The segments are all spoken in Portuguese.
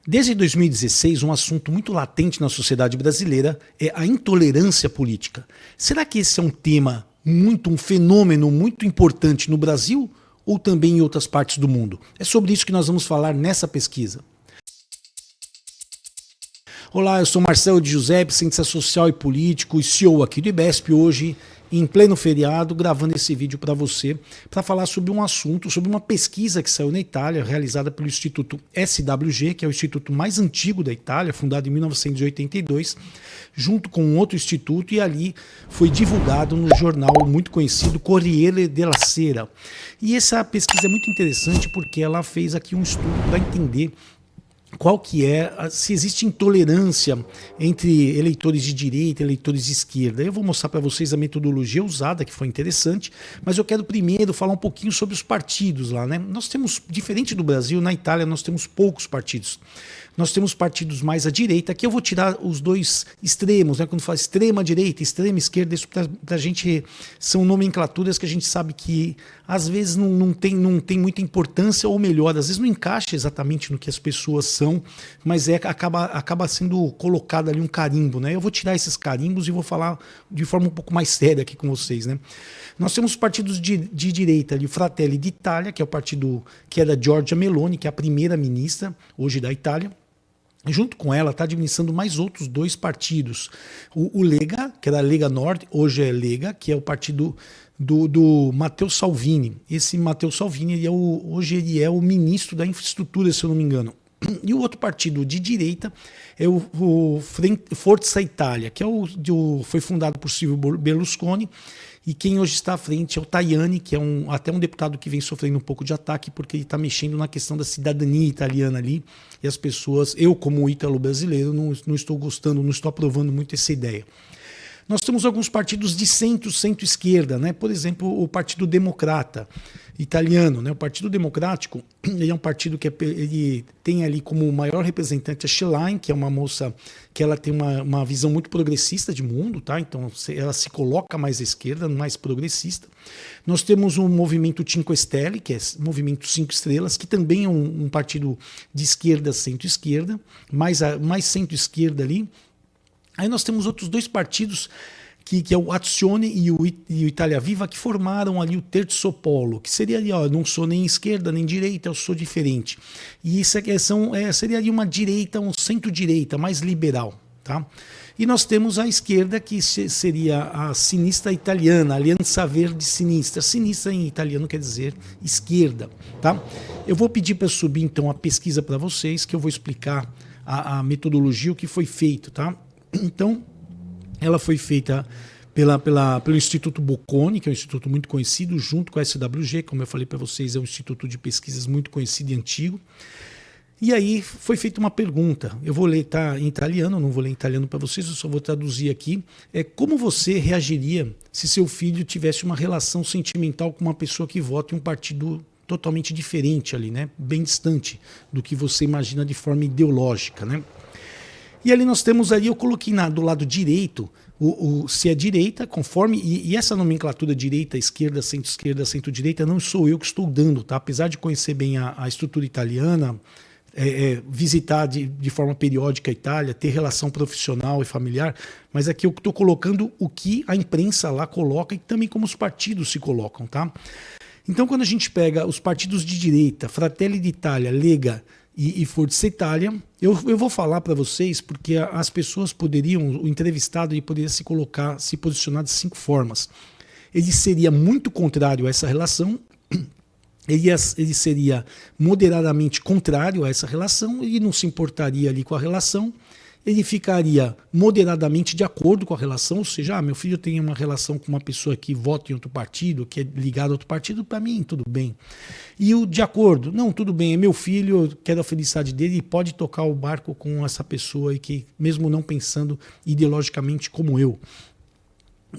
Desde 2016, um assunto muito latente na sociedade brasileira é a intolerância política. Será que esse é um fenômeno muito importante no Brasil ou também em outras partes do mundo? É sobre isso que nós vamos falar nessa pesquisa. Olá, eu sou Marcelo de Giuseppe, cientista social e político e CEO aqui do IBESP, hoje em pleno feriado, gravando esse vídeo para você, para falar sobre um assunto, sobre uma pesquisa que saiu na Itália, realizada pelo Instituto SWG, que é o instituto mais antigo da Itália, fundado em 1982, junto com um outro instituto, e ali foi divulgado no jornal muito conhecido Corriere della Sera. E essa pesquisa é muito interessante porque ela fez aqui um estudo para entender qual que é, se existe intolerância entre eleitores de direita e eleitores de esquerda. Eu vou mostrar para vocês a metodologia usada, que foi interessante, mas eu quero primeiro falar um pouquinho sobre os partidos lá, né? Nós temos, diferente do Brasil, na Itália nós temos poucos partidos. Nós temos partidos mais à direita, aqui eu vou tirar os dois extremos, né? Quando fala extrema direita, extrema esquerda, isso para a gente são nomenclaturas que a gente sabe que às vezes não tem muita importância, ou melhor, às vezes não encaixa exatamente no que as pessoas são, mas acaba sendo colocado ali um carimbo, né? Eu vou tirar esses carimbos e vou falar de forma um pouco mais séria aqui com vocês, né? Nós temos partidos de direita, ali, o Fratelli d'Italia, que é o partido que é da Giorgia Meloni, que é a primeira-ministra hoje da Itália. Junto com ela está administrando mais outros dois partidos. O Lega, que era a Lega Nord, hoje é Lega, que é o partido do Matteo Salvini. Esse Matteo Salvini hoje ele é o ministro da infraestrutura, se eu não me engano. E o outro partido de direita é o Forza Italia, que foi fundado por Silvio Berlusconi, e quem hoje está à frente é o Tajani, que é até um deputado que vem sofrendo um pouco de ataque porque ele está mexendo na questão da cidadania italiana ali, e as pessoas, eu como ítalo brasileiro, não estou gostando, não estou aprovando muito essa ideia. Nós temos alguns partidos de centro-esquerda, né? Por exemplo, o Partido Democrata italiano, né? O Partido Democrático, ele é um partido que ele tem ali como maior representante a Schlein, que é uma moça que ela tem uma visão muito progressista de mundo, tá? Então ela se coloca mais à esquerda, mais progressista. Nós temos o movimento Cinque Stelle, que é o movimento 5 estrelas, que também é um partido de esquerda, centro-esquerda, mais centro-esquerda ali. Aí nós temos outros dois partidos, que é o Azione e o Italia Viva, que formaram ali o Terzo Polo, que seria ali, ó, não sou nem esquerda nem direita, eu sou diferente. E isso seria ali uma direita, um centro-direita, mais liberal, tá? E nós temos a esquerda, que seria a sinistra italiana, a Alianza Verde Sinistra. Sinistra em italiano quer dizer esquerda, tá? Eu vou pedir para subir então a pesquisa para vocês, que eu vou explicar a metodologia, o que foi feito, tá? Então, ela foi feita pelo Instituto Bocconi, que é um instituto muito conhecido, junto com a SWG, como eu falei para vocês, é um instituto de pesquisas muito conhecido e antigo. E aí foi feita uma pergunta, eu vou ler em italiano, não vou ler em italiano para vocês, eu só vou traduzir aqui. Como você reagiria se seu filho tivesse uma relação sentimental com uma pessoa que vota em um partido totalmente diferente ali, né? Bem distante do que você imagina de forma ideológica, né? E ali nós temos ali, eu coloquei do lado direito, se é direita, conforme, e essa nomenclatura direita, esquerda, centro-direita, não sou eu que estou dando, tá? Apesar de conhecer bem a estrutura italiana, visitar de forma periódica a Itália, ter relação profissional e familiar, mas aqui eu estou colocando o que a imprensa lá coloca e também como os partidos se colocam, tá? Então, quando a gente pega os partidos de direita, Fratelli d'Italia, Lega e Forza Italia, eu vou falar para vocês porque as pessoas o entrevistado ele poderia se posicionar de 5 formas. Ele seria muito contrário a essa relação, ele seria moderadamente contrário a essa relação, ele não se importaria ali com a relação, ele ficaria moderadamente de acordo com a relação, ou seja, meu filho tem uma relação com uma pessoa que vota em outro partido, que é ligado a outro partido, para mim tudo bem. E o de acordo, não, tudo bem, é meu filho, eu quero a felicidade dele e pode tocar o barco com essa pessoa, e que mesmo não pensando ideologicamente como eu.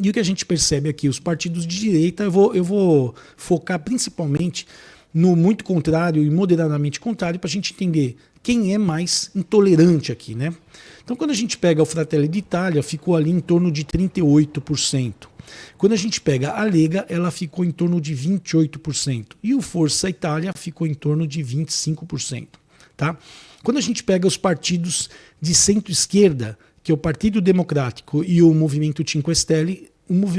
E o que a gente percebe aqui, os partidos de direita, eu vou focar principalmente no muito contrário e moderadamente contrário, para a gente entender quem é mais intolerante aqui, né? Então, quando a gente pega o Fratelli d'Italia, ficou ali em torno de 38%. Quando a gente pega a Lega, ela ficou em torno de 28%. E o Forza Italia ficou em torno de 25%. Tá? Quando a gente pega os partidos de centro-esquerda, que é o Partido Democrático e o Movimento Cinque Stelle,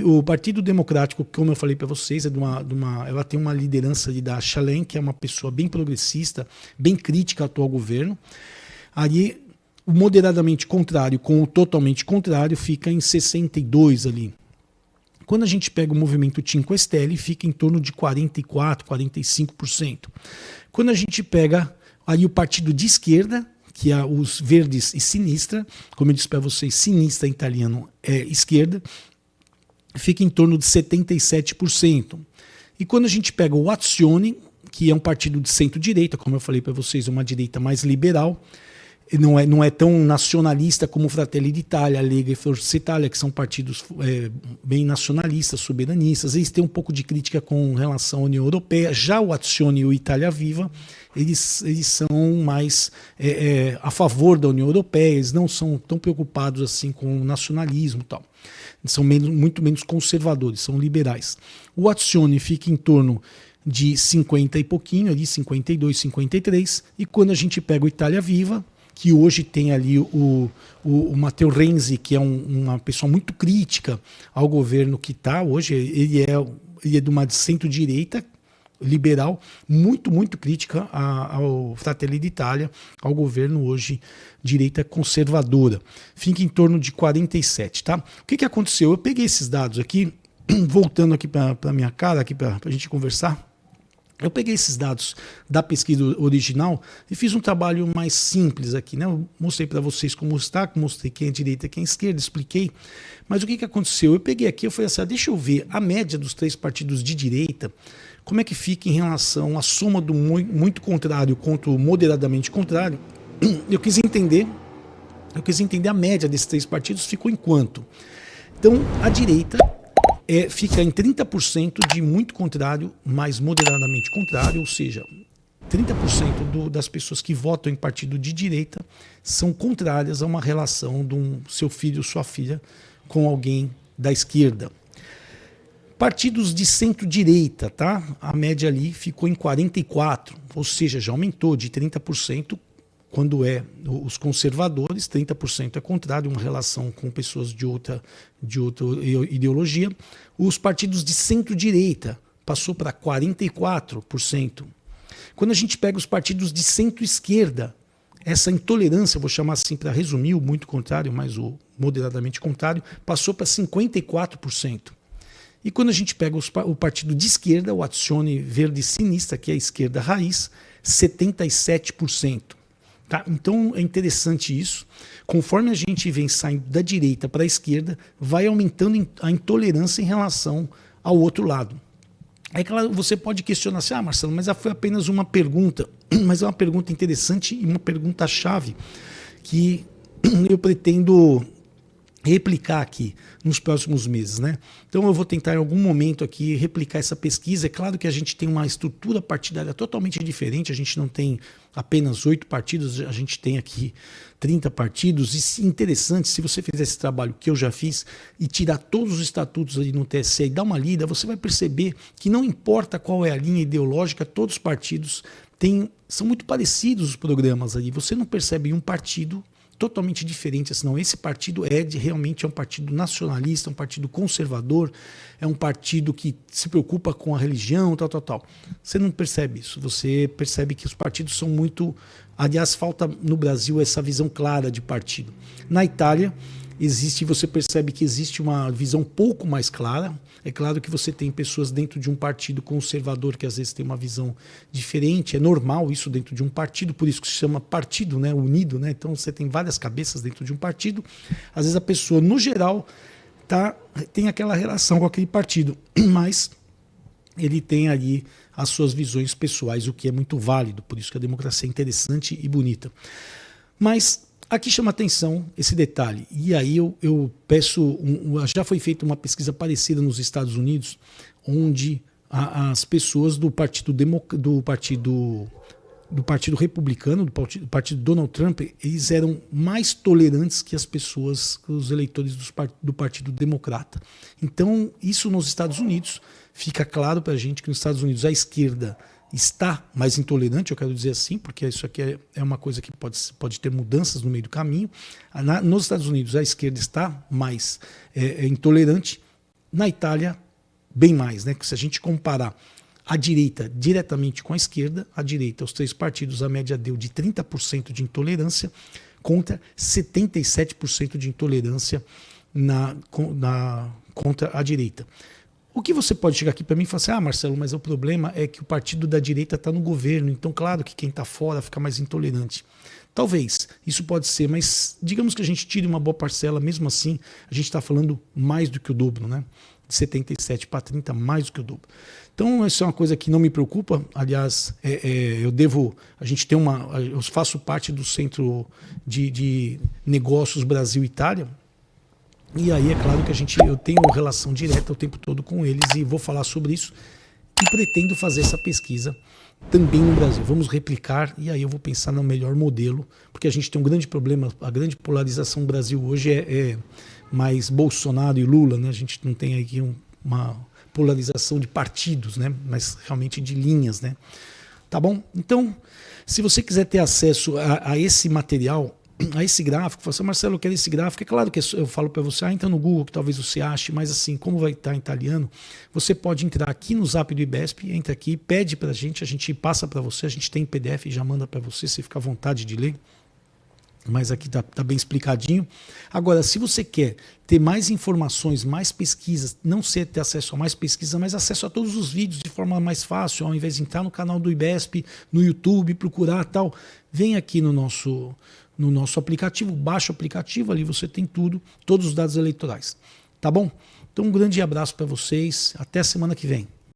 o Partido Democrático, como eu falei para vocês, ela tem uma liderança ali da Chalen, que é uma pessoa bem progressista, bem crítica ao atual governo. Ali, o moderadamente contrário com o totalmente contrário fica em 62 ali. Quando a gente pega o Movimento Cinque Stelle, fica em torno de 44%, 45%. Quando a gente pega ali o partido de esquerda, que é os Verdes e Sinistra, como eu disse para vocês, Sinistra em italiano é esquerda, fica em torno de 77%. E quando a gente pega o Azione, que é um partido de centro-direita, como eu falei para vocês, uma direita mais liberal, não é tão nacionalista como Fratelli d'Italia, Lega e Forza Italia, que são partidos bem nacionalistas, soberanistas. Eles têm um pouco de crítica com relação à União Europeia. Já o Azione e o Italia Viva, eles são mais a favor da União Europeia, eles não são tão preocupados assim com o nacionalismo e tal. São muito menos conservadores, são liberais. O Azione fica em torno de 50 e pouquinho, ali 52, 53, e quando a gente pega o Italia Viva, que hoje tem ali o Matteo Renzi, que é uma pessoa muito crítica ao governo que está hoje, ele é de uma centro-direita liberal, muito crítica ao Fratelli d'Italia, ao governo hoje, direita conservadora. Fica em torno de 47, tá? O que aconteceu? Eu peguei esses dados aqui, voltando aqui para a minha cara, aqui para a gente conversar. Eu peguei esses dados da pesquisa original e fiz um trabalho mais simples aqui, né? Eu mostrei para vocês como está, mostrei quem é direita e quem é esquerda, expliquei. Mas o que aconteceu? Eu peguei aqui, eu falei assim, deixa eu ver a média dos 3 partidos de direita, como é que fica em relação à soma do muito contrário contra o moderadamente contrário. Eu quis entender a média desses 3 partidos ficou em quanto. Então, a direita fica em 30% de muito contrário, mais moderadamente contrário, ou seja, 30% das pessoas que votam em partido de direita são contrárias a uma relação de um seu filho ou sua filha com alguém da esquerda. Partidos de centro-direita, tá? A média ali ficou em 44%, ou seja, já aumentou de 30%. Quando os conservadores, 30% é contrário, uma relação com pessoas de outra ideologia. Os partidos de centro-direita passou para 44%. Quando a gente pega os partidos de centro-esquerda, essa intolerância, vou chamar assim para resumir, o muito contrário, mas o moderadamente contrário, passou para 54%. E quando a gente pega o partido de esquerda, o Azione Verde Sinistra, que é a esquerda raiz, 77%. Tá? Então é interessante isso. Conforme a gente vem saindo da direita para a esquerda, vai aumentando a intolerância em relação ao outro lado. É claro, você pode questionar assim, Marcelo, mas foi apenas uma pergunta, mas é uma pergunta interessante e uma pergunta-chave que eu pretendo replicar aqui nos próximos meses, né? Então eu vou tentar em algum momento aqui replicar essa pesquisa. É claro que a gente tem uma estrutura partidária totalmente diferente, a gente não tem apenas 8 partidos, a gente tem aqui 30 partidos, e interessante, se você fizer esse trabalho que eu já fiz e tirar todos os estatutos ali no TSE e dar uma lida, você vai perceber que não importa qual é a linha ideológica, todos os partidos são muito parecidos os programas ali, você não percebe um partido totalmente diferente, senão esse partido realmente é um partido nacionalista, um partido conservador, é um partido que se preocupa com a religião, tal. Você não percebe isso, você percebe que os partidos são muito... Aliás, falta no Brasil essa visão clara de partido. Na Itália, você percebe que existe uma visão um pouco mais clara. É claro que você tem pessoas dentro de um partido conservador que às vezes tem uma visão diferente, é normal isso dentro de um partido, por isso que se chama partido, né, unido, né? Então você tem várias cabeças dentro de um partido. Às vezes a pessoa, no geral, tem aquela relação com aquele partido, mas ele tem ali as suas visões pessoais, o que é muito válido, por isso que a democracia é interessante e bonita. Mas aqui chama atenção esse detalhe, e aí eu peço, já foi feita uma pesquisa parecida nos Estados Unidos, onde as pessoas do partido republicano, do partido Donald Trump, eles eram mais tolerantes que os eleitores do Partido Democrata. Então, isso nos Estados Unidos, fica claro para a gente que nos Estados Unidos a esquerda está mais intolerante, eu quero dizer assim, porque isso aqui é uma coisa que pode ter mudanças no meio do caminho. Nos Estados Unidos, a esquerda está mais intolerante. Na Itália, bem mais, né? Se a gente comparar a direita diretamente com a esquerda, a direita, os três partidos, a média deu de 30% de intolerância contra 77% de intolerância contra a direita. O que você pode chegar aqui para mim e falar assim, Marcelo, mas o problema é que o partido da direita está no governo, então claro que quem está fora fica mais intolerante. Talvez, isso pode ser, mas digamos que a gente tire uma boa parcela, mesmo assim, a gente está falando mais do que o dobro, né? De 77 para 30, mais do que o dobro. Então, isso é uma coisa que não me preocupa. Aliás, eu faço parte do Centro de Negócios Brasil-Itália, e aí é claro que eu tenho relação direta o tempo todo com eles e vou falar sobre isso e pretendo fazer essa pesquisa também no Brasil. Vamos replicar e aí eu vou pensar no melhor modelo, porque a gente tem um grande problema, a grande polarização do Brasil hoje é mais Bolsonaro e Lula, né? A gente não tem aqui uma polarização de partidos, né? Mas realmente de linhas, né? Tá bom? Então, se você quiser ter acesso a esse material, a esse gráfico, fala assim, Marcelo, eu quero esse gráfico. É claro que eu falo para você, entra no Google que talvez você ache, mas assim, como vai estar em italiano, você pode entrar aqui no Zap do IBESP, entra aqui, pede para a gente passa para você, a gente tem PDF e já manda para você fica à vontade de ler. Mas aqui tá bem explicadinho. Agora, se você quer ter mais informações, mais pesquisas, não ter acesso a mais pesquisa, mas acesso a todos os vídeos de forma mais fácil, ao invés de entrar no canal do IBESP, no YouTube, procurar tal, vem aqui no nosso aplicativo, baixa o aplicativo, ali você tem tudo, todos os dados eleitorais. Tá bom? Então um grande abraço para vocês, até semana que vem.